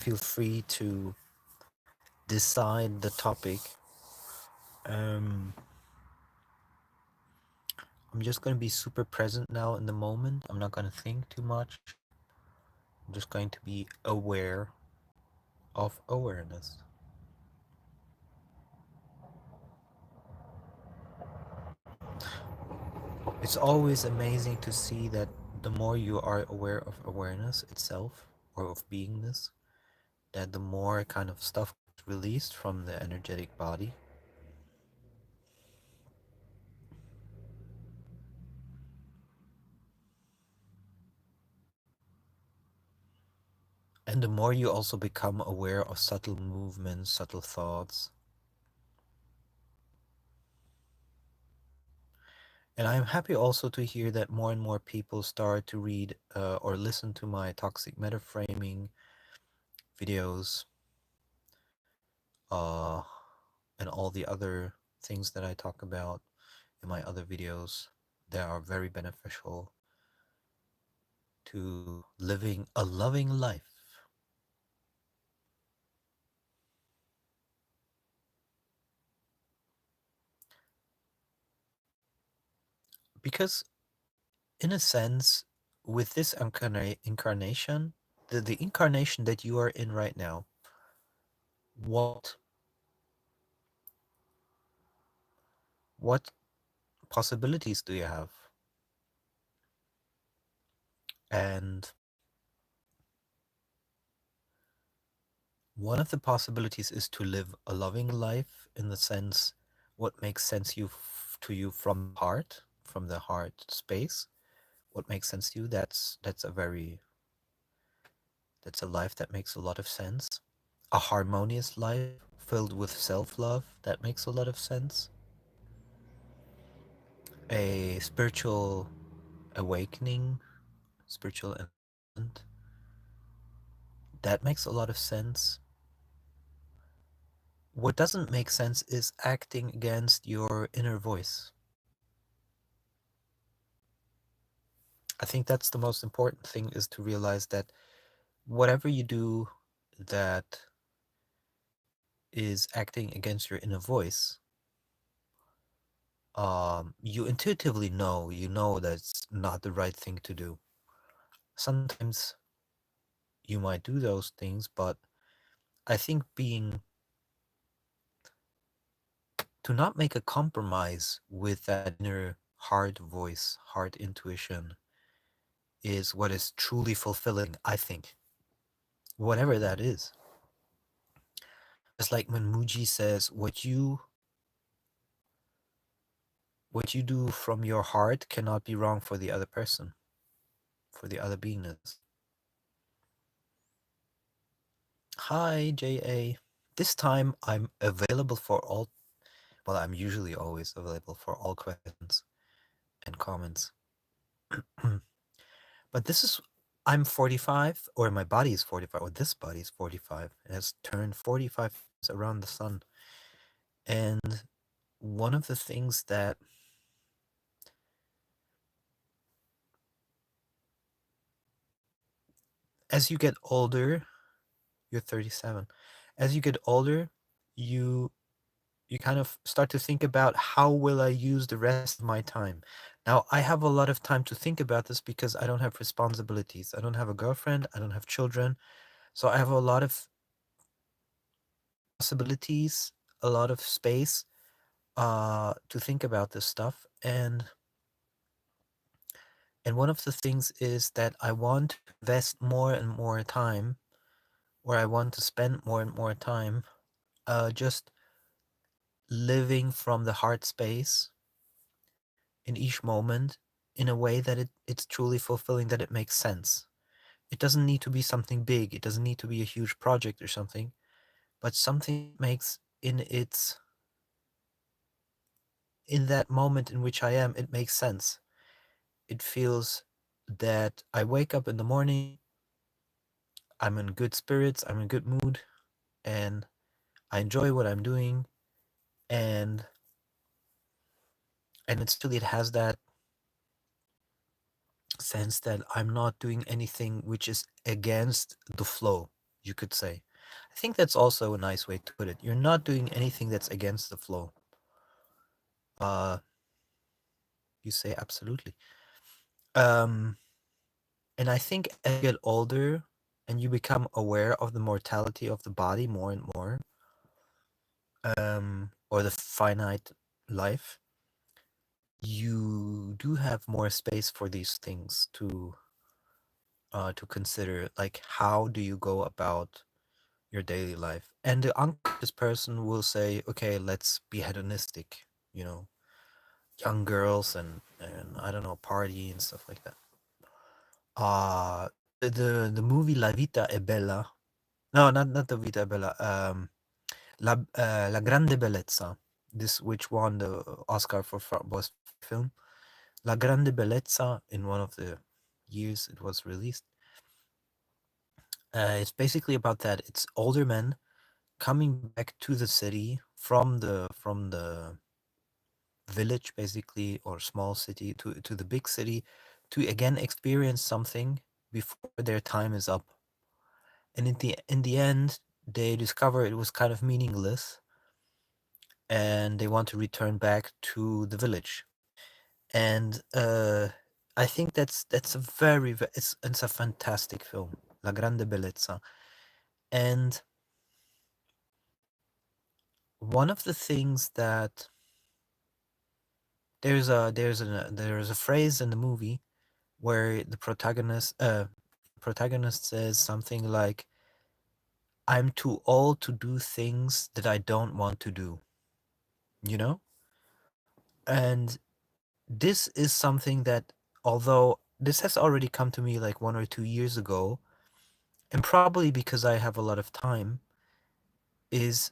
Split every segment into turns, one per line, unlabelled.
feel free to decide the topic. Um, I'm just going to be super present now in the moment. I'm not going to think too much. I'm just going to be aware of awareness. It's always amazing to see that the more you are aware of awareness itself or of beingness, that the more kind of stuff gets released from the energetic body. And the more you also become aware of subtle movements, subtle thoughts. And I'm happy also to hear that more and more people start to read or listen to my toxic metaframing videos uh, and all the other things that I talk about in my other videos that are very beneficial to living a loving life. Because, in a sense, with this incarnation, the incarnation that you are in right now, what what possibilities do you have? And one of the possibilities is to live a loving life in the sense what makes sense to you from the heart, from the heart space. What makes sense to you? That's a life that makes a lot of sense. A harmonious life filled with self-love that makes a lot of sense. A spiritual awakening, spiritual enlightenment that makes a lot of sense. What doesn't make sense is acting against your inner voice. I think that's the most important thing, is to realize that whatever you do that is acting against your inner voice, you intuitively know, that's not the right thing to do. Sometimes you might do those things, but I think to not make a compromise with that inner heart voice, heart intuition, is what is truly fulfilling, I think, whatever that is. Just like when Mooji says, what you do from your heart cannot be wrong for the other person, for the other beingness. Hi, JA. This time I'm available for all, well, I'm usually always available for all questions and comments. But I'm 45, or my body is 45, or this body is 45. It has turned 45 times around the sun. And one of the things that, as you get older, you're 37. As you get older, you you kind of start to think about, how will I use the rest of my time? Now, I have a lot of time to think about this because I don't have responsibilities. I don't have a girlfriend. I don't have children. So I have a lot of possibilities, a lot of space to think about this stuff. And one of the things is that I want to invest more and more time, or I want to spend more and more time just living from the heart space in each moment, in a way that it's truly fulfilling, that it makes sense. It doesn't need to be something big. It doesn't need to be a huge project or something, but something that makes in that moment in which I am, it makes sense. It feels that I wake up in the morning, I'm in good spirits, I'm in good mood, and I enjoy what I'm doing, and it has that sense that I'm not doing anything which is against the flow. you could say. I think that's also a nice way to put it. You're not doing anything that's against the flow. Uh, you say absolutely. Um, and I think as you get older and you become aware of the mortality of the body more and more, or the finite life, you do have more space for these things to consider. Like, how do you go about your daily life? And the unconscious person will say, okay, let's be hedonistic, you know, young girls and I don't know, party and stuff like that. The movie La Vita è Bella. No, not The Vita è Bella. La Grande Bellezza. This, which won the Oscar for best film. La Grande Bellezza, in one of the years it was released. It's basically about that. It's older men coming back to the city from the village, basically, or small city, to the big city, to again experience something before their time is up. And in the end, they discover it was kind of meaningless, and they want to return back to the village. And I think that's a it's a fantastic film, La Grande Bellezza. And one of the things that there's a phrase in the movie where the protagonist says something like, "I'm too old to do things that I don't want to do," you know? And this is something that, although this has already come to me like 1 or 2 years ago, and probably because I have a lot of time, is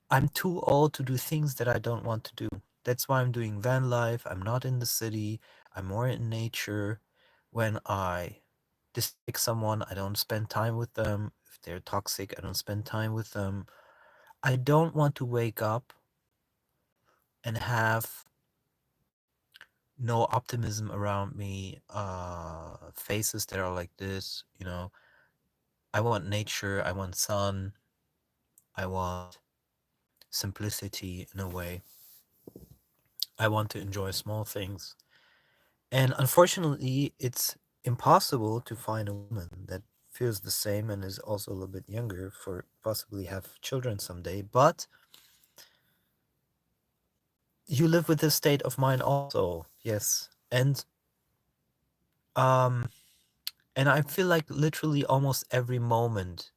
I'm too old to do things that I don't want to do. That's why I'm doing van life. I'm not in the city. I'm more in nature. When I dislike someone, I don't spend time with them. If they're toxic, I don't spend time with them. I don't want to wake up and have no optimism around me, faces that are like this, you know. I want nature, I want sun, I want simplicity in a way. I want to enjoy small things. And unfortunately, it's impossible to find a woman that feels the same and is also a little bit younger for possibly have children someday. But you live with this state of mind also, yes. Um, and I feel like literally almost every moment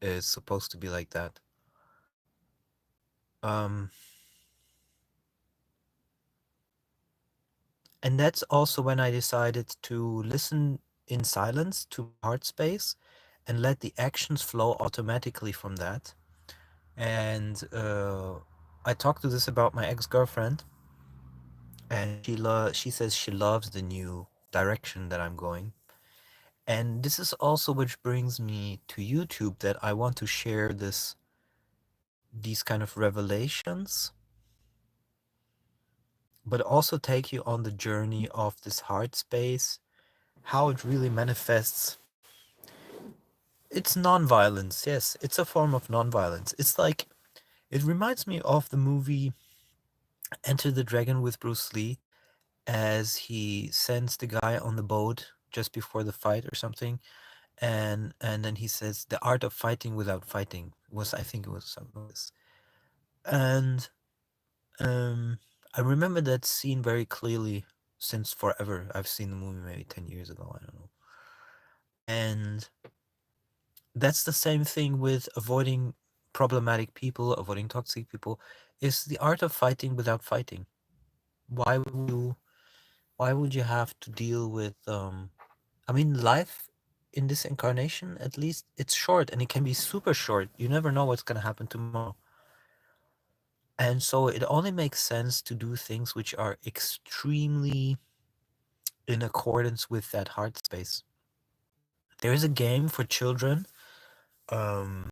is supposed to be like that. Um, and that's also when I decided to listen in silence to my heart space and let the actions flow automatically from that. And I talked to this about my ex-girlfriend, and she says she loves the new direction that I'm going. And this is also which brings me to YouTube, that I want to share these kind of revelations, but also take you on the journey of this heart space, how it really manifests. It's non-violence, yes, it's a form of non-violence. It's like, it reminds me of the movie Enter the Dragon with Bruce Lee, as he sends the guy on the boat just before the fight or something, and then he says the art of fighting without fighting, was, I think it was something like this. And um I remember that scene very clearly, since forever. I've seen the movie maybe 10 years ago, I don't know. And that's the same thing with avoiding problematic people, avoiding toxic people, is the art of fighting without fighting. Why would you why would you have to deal with I mean, life in this incarnation, at least, it's short, and it can be super short. You never know what's going to happen tomorrow. And so it only makes sense to do things which are extremely in accordance with that heart space. There is a game for children, um,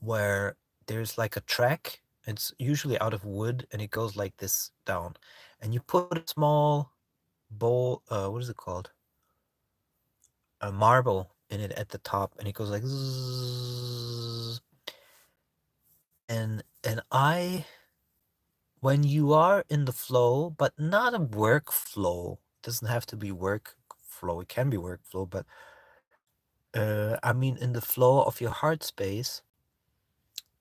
where there's like a track. It's usually out of wood, and it goes like this down. And you put a small bowl, what is it called? A marble in it at the top, and it goes like zzz, and I when you are in the flow, but not a work flow. It doesn't have to be work flow. It can be workflow, but I mean, in the flow of your heart space,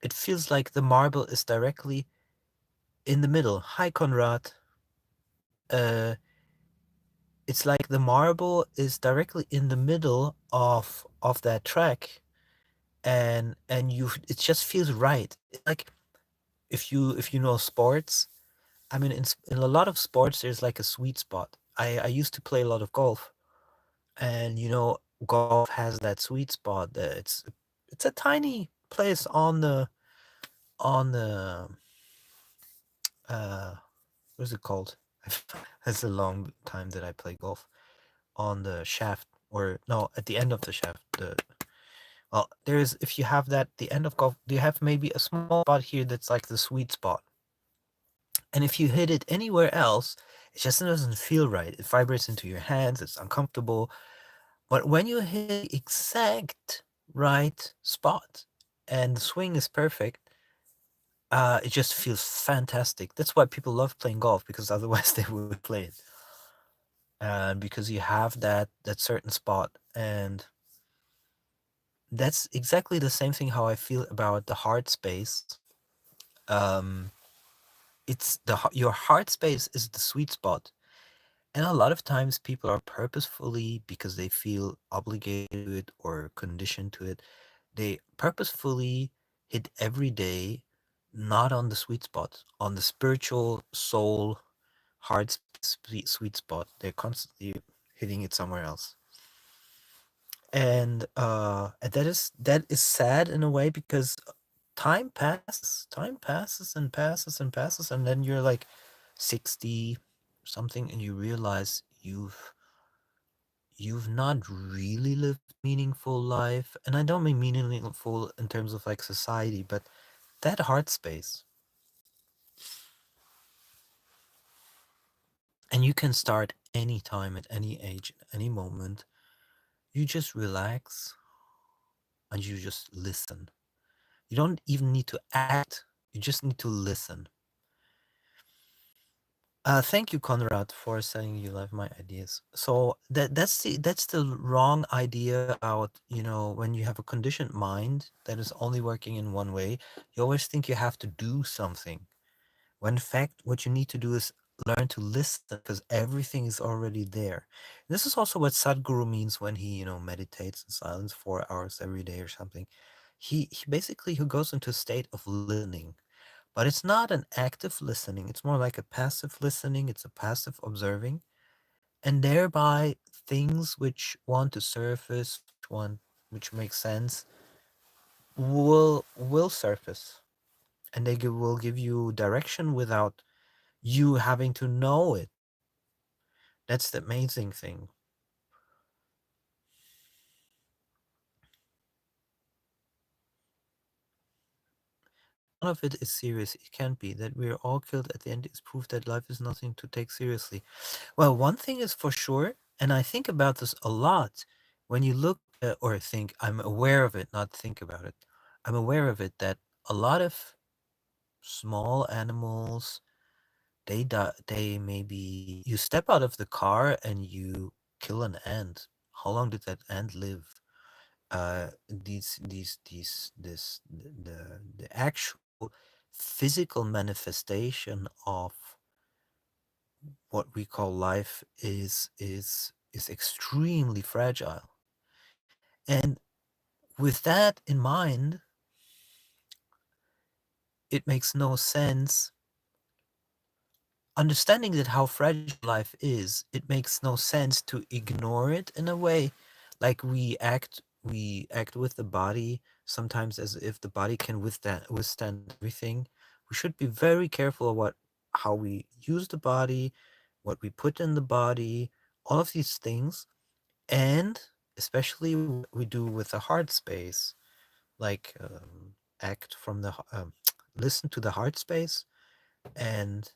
it feels like the marble is directly in the middle. Hi, Conrad. Uh, it's like the marble is directly in the middle of that track, and you it just feels right. It's like if you know sports, I mean, in a lot of sports, there's like a sweet spot. I used to play a lot of golf, and golf has that sweet spot. That it's a tiny place on the uh what's it called? It's a long time that I play golf on the shaft, or no, at the end of the shaft. Well, there's if you have that the end of golf, you have maybe a small spot here that's like the sweet spot. And if you hit it anywhere else, it just doesn't feel right. It vibrates into your hands, it's uncomfortable. But when you hit the exact right spot and the swing is perfect, it just feels fantastic. That's why people love playing golf, because otherwise they would play it. And because you have that certain spot, and that's exactly the same thing how I feel about the heart space. Um, your heart space is the sweet spot. And a lot of times people are purposefully, because they feel obligated to it or conditioned to it, they purposefully hit every day not on the sweet spot, on the spiritual soul heart sweet spot. They're constantly hitting it somewhere else. And that is sad in a way, because time passes and passes and passes, and then you're like 60 something, and you realize you've not really lived meaningful life. And I don't mean meaningful in terms of like society, but that heart space. And you can start any time, at any age, at any moment. You just relax and you just listen. You don't even need to act, you just need to listen. Thank you, Conrad, for saying you love my ideas. So that's the wrong idea about, when you have a conditioned mind that is only working in one way. You always think you have to do something, when in fact what you need to do is learn to listen, because everything is already there. This is also what Sadhguru means when he meditates in silence 4 hours every day or something. He basically he goes into a state of listening, but it's not an active listening. It's more like a passive listening. It's a passive observing. And thereby things which want to surface, which make sense, will surface. And will give you direction without you having to know it. That's the amazing thing. None of it is serious. It can't be. That we're all killed at the end is proof that life is nothing to take seriously. Well, one thing is for sure, and I think about this a lot. When you look or think, I'm aware of it, not think about it. I'm aware of it that a lot of small animals, they die. They maybe you step out of the car and you kill an ant. How long did that ant live? These this the actual physical manifestation of what we call life is extremely fragile. And with that in mind, it makes no sense. Understanding that how fragile life is, it makes no sense to ignore it in a way. Like we act with the body sometimes as if the body can withstand everything. We should be very careful about how we use the body, what we put in the body, all of these things. And especially what we do with the heart space, like act from listen to the heart space, and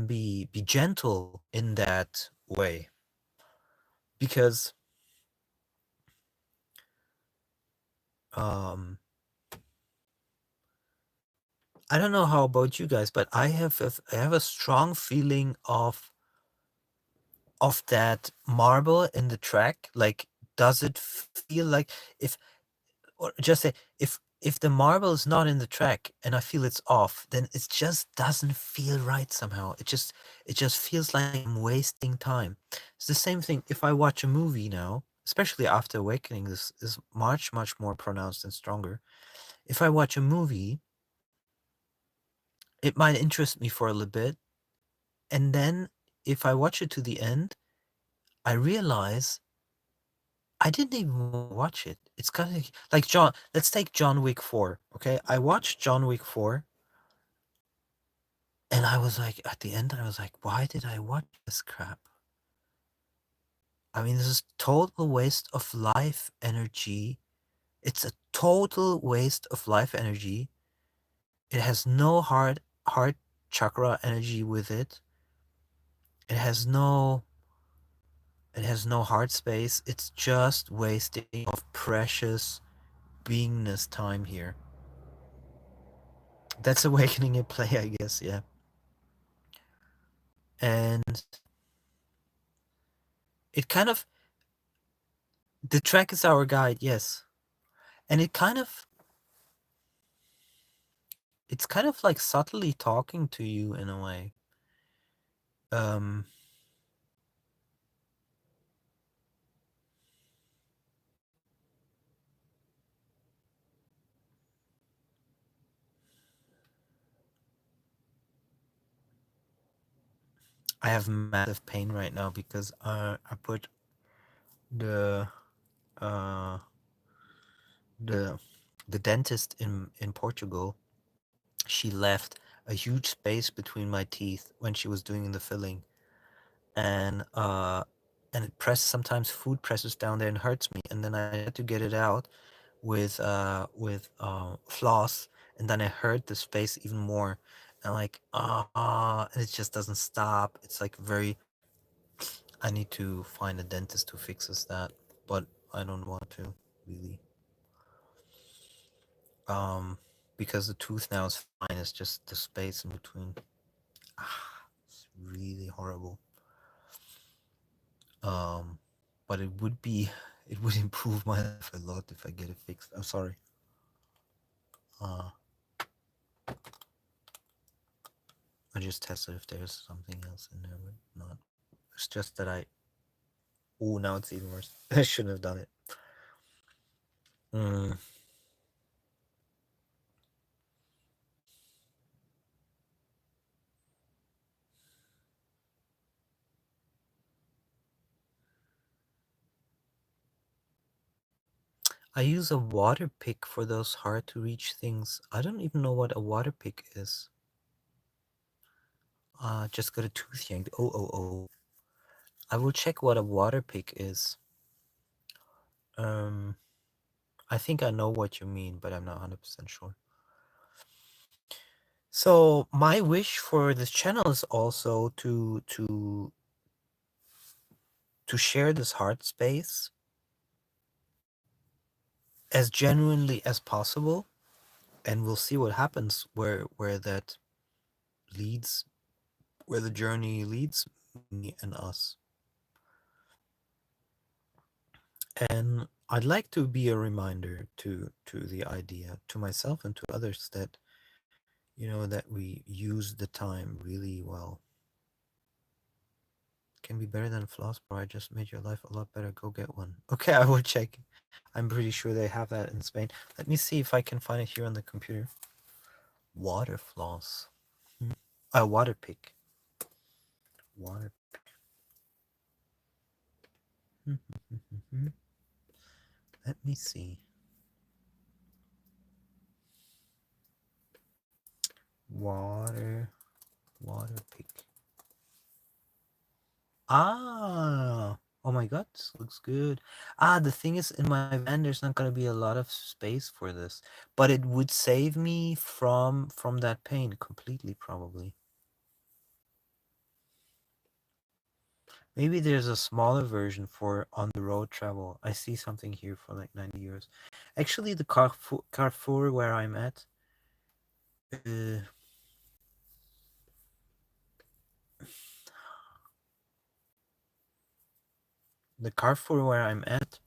be gentle in that way, because um I don't know how about you guys, but I have a strong feeling of that marble in the track. Like, does it feel like, if, or just say, if the marble is not in the track and I feel it's off, then it just doesn't feel right somehow. It just feels like I'm wasting time. It's the same thing if I watch a movie now, especially after awakening. This is much more pronounced and stronger. If I watch a movie, it might interest me for a little bit, and then if I watch it to the end, I realize I didn't even want to watch it. It's kind of like John. Let's take John Wick 4. Okay, I watched John Wick 4, and I was like, at the end, I was like, why did I watch this crap? I mean, this is total waste of life energy. It's a total waste of life energy. It has no heart chakra energy with it. It has no it has no heart space. It's just wasting of precious beingness time here. That's awakening at play, I guess, yeah. And it kind of the track is our guide, yes. And it's kind of like subtly talking to you in a way. Um I have massive pain right now because I put the uh the the dentist in Portugal. She left a huge space between my teeth when she was doing the filling, and it press sometimes food presses down there and hurts me, and then I had to get it out with floss, and then I hurt the space even more, and like and it just doesn't stop. It's like very. I need to find a dentist who fixes that, but I don't want to really, um, because the tooth now is fine. It's just the space in between. It's really horrible. Um, but it would be, it would improve my life a lot if I get it fixed. I'm sorry. Uh, I just tested if there's something else in there, but not. It's just that I. Oh, now it's even worse. I shouldn't have done it. Mm. I use a water pick for those hard to reach things. I don't even know what a water pick is. Just got a tooth yanked. Oh. I will check what a water pick is. Um, I think I know what you mean, but I'm not 100% sure. So my wish for this channel is also to share this heart space as genuinely as possible, and we'll see what happens where that leads, where the journey leads me and us. And I'd like to be a reminder to the idea, to myself and to others, that that we use the time really well. Can be better than floss, bro. I just made your life a lot better. Go get one. Okay, I will check. I'm pretty sure they have that in Spain. Let me see if I can find it here on the computer. Water floss. Water pick. Water. Let me see. Water. Water pick. Ah. Oh my god, this looks good. The thing is, in my van, there's not gonna be a lot of space for this, but it would save me from that pain completely, probably. Maybe there's a smaller version for on the road travel. I see something here for like 90 euros. Actually, the Carrefour where I'm at, uh, the Carrefour where I'm at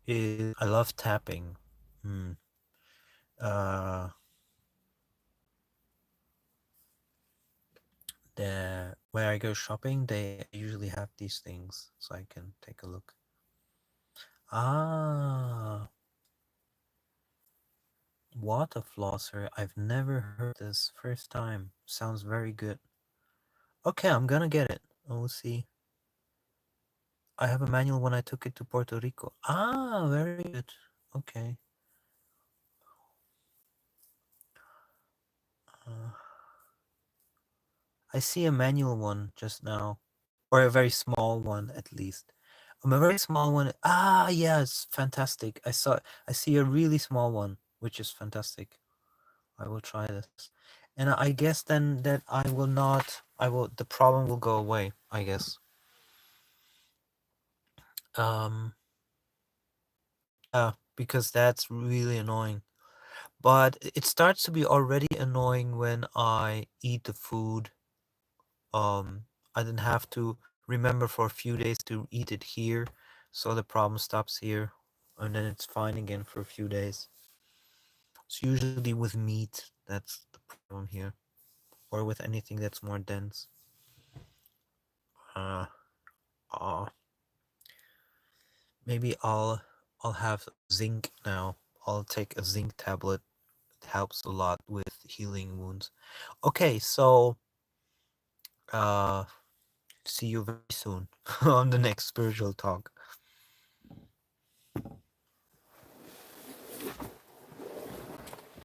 is I love tapping. Hmm. Uh, the where I go shopping, they usually have these things, so I can take a look. Ah, water flosser. I've never heard this. First time. Sounds very good. Okay, I'm gonna get it. We'll see. I have a manual when I took it to Puerto Rico. Ah, very good. Okay. Uh, I see a manual one just now, or a very small one at least. A very small one. Ah, yeah, it's fantastic. I see a really small one, which is fantastic. I will try this, and I guess then that I will not. I will. The problem will go away. I guess. Yeah, because that's really annoying. But it starts to be already annoying when I eat the food. I didn't have to remember for a few days to eat it here, so the problem stops here, and then it's fine again for a few days. It's usually with meat that's the problem here, or with anything that's more dense. Uh, uh maybe I'll have zinc now. I'll take a zinc tablet. It helps a lot with healing wounds. Okay, so uh see you very soon on the next spiritual talk.